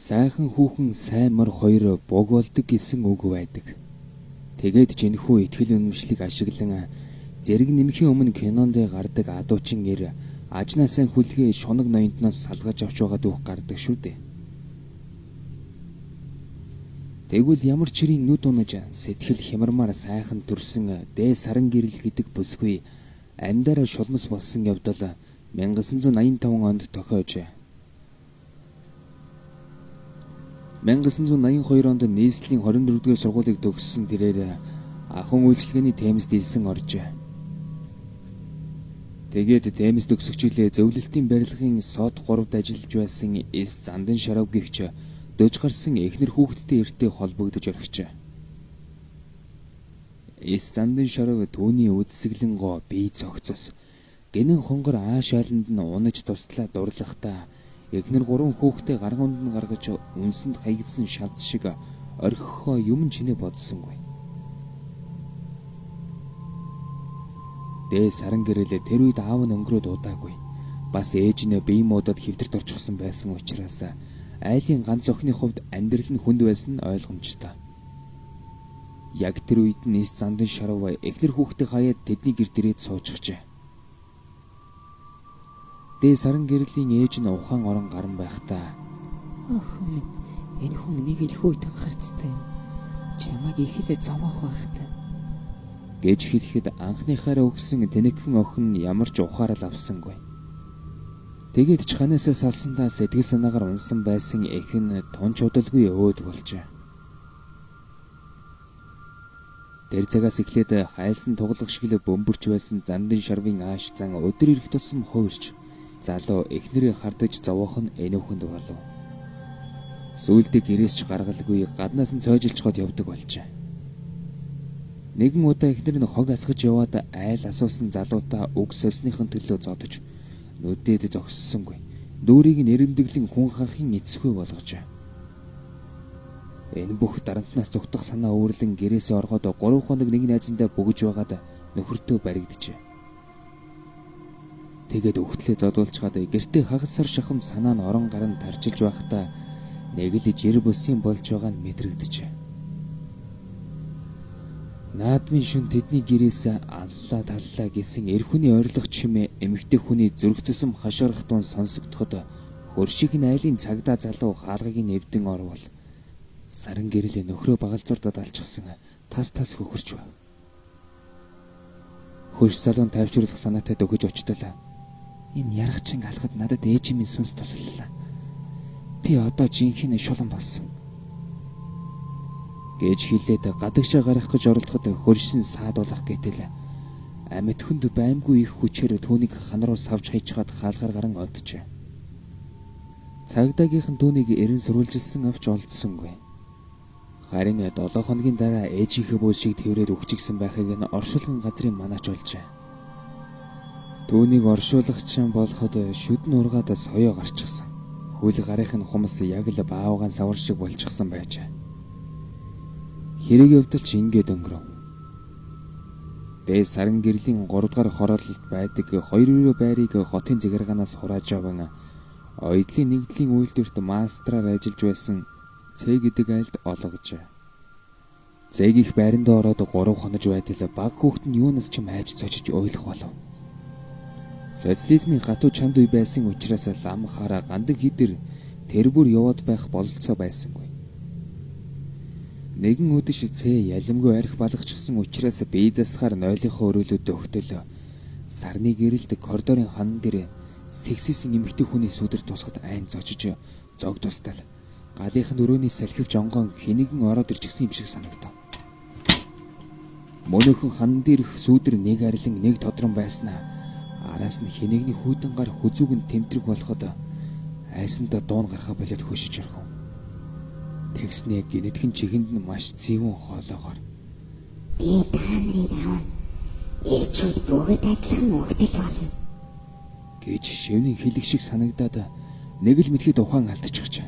Сайхан хүүхэн сайн мөр хоёр буг болдог гэсэн үг байдаг. Тэгээд ч энэхүү итгэл үнэмшлийг ашиглан зэрэг нэмхийн өмнө кинонд гардаг адуучин нэр ажнаа сайн хүлгээ шунаг ноёнтноос салгаж авч байгаа дүүх гардаг шүү дээ. Тэгвэл ямар ч ирийн нүд унаж сэтгэл хямармаар сайхан төрсөн дээ саран гэрэл гэдэг бүсгүй амьдараа шулмас болсон явдал 1985 онд тохиож 1982 онд нийслэлийн 24-р сургуулийг төгссөн тэрээр ахын үйлчлэгээний темэст илсэн оржээ. Тэгээд темэст төгсөгчлээ зөвлөлтийн барилгын сод 3-д ажиллаж байсан эс Зандан Шарав гэгч дөж гарсан эхнэр хүүхэдтэй эртээ холбогдож орхижээ. Эс Зандан Шарав түүний үдсэглэн гоо бие цогцос гинэн хонгор аашааланд нь унаж туслаа дурлахтаа эхнэр 3 хүүхдээ гаргуунд нь гаргаж үнсэнд хаягдсан шалц шиг орхихоо юм чинээ бодсонгүй. Дээ саран гэрэлээ тэр үед аав нь өнгөрөөд удаагүй. Бас ээж нь бие муудад хэвтэрт орчихсон байсан учраас айлын ганц охины хувьд амьдрал нь хүнд байсан нь ойлгомжтой. Яг тэр үед нь эс Зандан Шарав эхнэр хүүхдээ хаяад тэдний гэр дээрээ суучихжээ. Дээ саран гэрлийн ээж нь ухаан орон гарan байхдаа "Охин минь, энэ хүн нэг л хүйтэн харцтай юм. Чамайг ихэлээ зовоох байхтай" гэж хэлэхэд анхныхаараа өгсөн тэнэгхэн охин ямар ч ухаарал авсангүй. Тэгээд ч ханаасаа салсандаа сэтгэл санаагаар унсан байсан эхэн тунч удалгүй өөд болжээ. Тэр цагаас эхлээд хайлсан тугалах шиг л бөмбөрч байсан Зандан Шарвын ааш зан өдөр ирэх тусам хуурч залуу эхнэрээ хардаж зовоох нь энүүхэнд болов. Сүүлдээ гэрээс ч гаргалгүй гаднаас нь цойжилчгоод явдаг болжээ. Нэгэн удаа эхнэр нь хог асгаж яваад айл асуусан залуутаа үг сольсныхын төлөө зодож нүдээд зогссонгүй. Дүүрийг нэрэмдэглэн хүн харахын эцэхүй болгожээ. Энэ бүх дарамтнаас зүгтах санаа өөрлөн гэрээсээ ороход 3 хоног нэг найзандаа бөгж байгаад нөхөртөө баригджээ. Тэгээд өгтлээ зодуулчгаад гэртээ хагасар шахам санаа нь орон гарan тарчилж байхдаа нэг л жир бүсийн болж байгаа нь мэдрэгдэжээ. Наадмын шүн тэдний гэрээс аллаа таллаа гэсэн эр хүний ойрлох чимээ эмэгтэй хүний зүрхцэсэм хашгирах дуун сонсогдоход хөршийн айлын цагдаа залуу хаалгыг нэвдэн орвол саран гэрэл нөхрөө багалзуурдад алчихсан тас хөхөрч байв. Хөрш салуун тайвшруулах санаатай дөгөж очтолоо. "Энэ ярахчин алхад надад ээжийн сүнс туслалаа. Би одоо жинхэнэ шулан болсон" гэж хэлээд гадагшаа гарах гэж оролдоход хөршин саадуулах гэтэл амьд хүнд баймгүй их хүчээр түүнийг хан руу савж хайчгаад хаалгаар гарan оджээ. Цагдаагийнхан түүнийг эрен сурвалжилсан авч олдсонгүй. Харин 7 хоногийн дараа ээжийнхээ бүлшийг тэрврээд өгчихсэн байхыг нь оршуулган газрын манаач олжээ. Түүнийг оршуулагчин болоход шүдэн ургаад соёо гарчихсан. Хөл гарынх нь хумс яг л баавгаан савар шиг болчихсон байжээ. Хэрэг явдал ч ингээд өнгөрөв. Дээ саран гэрлийн 3 дугаар хороололд байдаг 2 байрыг хотын захиргаанаас хурааж аван ойдлын нэгдлийн үйлдвэрт мастраар ажиллаж байсан Цэ гэдэг айлд олгожээ. Цэг их байранд ороод 3 хонож байтал баг хүүхэд нь юунаас ч айж цочиж уйлах болов. Социализмын хатуу чанд үе байсан учраас лам хараа гандан хідэр тэр бүр яваад байх бололцоо байсангүй. Нэгэн өдөш Цэ ялимгүй арх балгачихсан учраас бие засахаар нойлынхоо өрөөлөд өгтөлөө. Сарны гэрэлд коридорын хан дээр сэгсэсэн эмэгтэй хүний сүдэр тусахад айн зочиж зог тустал. Галынхын өрөөний салхивч онгон хинэгэн ороод ирчихсэн юм шиг санагдав. Мөнөөхөн хан дээрх сүдэр нэг арилан нэг тодрон байснаа араас нь хинэгний хүйтэн гар хүзүүг нь тэмдрэг болоход айсандаа дуун гарахаа болоод хөшиж орхив. Тэгснээ гинэтхэн чихэнд нь маш цэвүүн хоолоогоор "Би та нарыг аавна. Ирчүүд бүгд адилхан өгтөл болно" гэж шивнэн хэлэх шиг санагдаад нэг л мэдхэд ухаан алдчихжээ.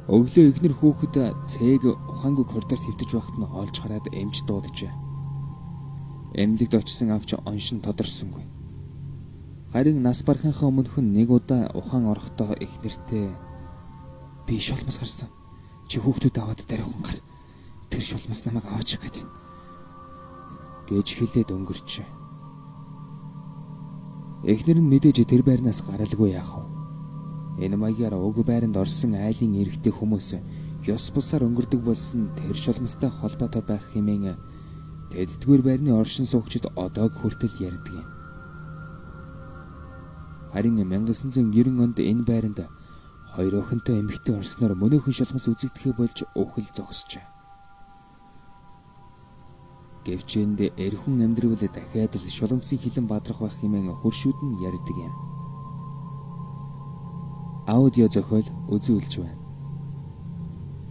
Өглөө эхнэр хүүхэд Цэг ухаангүй коридорт хэвтэж байхад нь олж хараад эмч дууджээ. Эмнэлэгт очисон авч оншин тодорсонгүй. Харин нас барахынхаа өмнөх нь нэг удаа ухаан орохдоо эхнэртэй Би шулмас гарсан. Чи хүүхдүүд аваад дариухан гар. Тэр шулмас намайг аваачих гээд байна. Гэж хэлээд өнгөрчээ. Эхнэр нь мэдээж тэр байрнаас гаралгүй яах вэ? Энэ маягаар уг байранд орсон айлын эрэгтэй хүмүүс ёс бусаар өнгөрдөг болсон тэр шулмастай холбоотой байх хэмээн тэддгээр байрны оршин суугчид одоог хүртэл ярьдаг юм. Харин 1990 онд энэ байранд хоёр охинтой эмэгтэй орсноор мөнөөхөн шулмас үзэгдэхээ болж өхөл зогсжээ. Гэвч энд эрхэн амьдрал дахиад л шулмсын хилэн бадрах байх хэмээн хуршүүд нь ярьдаг юм. Аудио зохиол үзүүлж байна.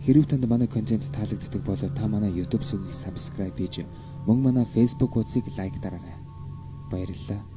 Хэрв танд манай контент таалагддаг бол та манай YouTube сүгийг subscribe хийж мөн манай Facebook хуудсыг лайк дараарай. Баярлалаа.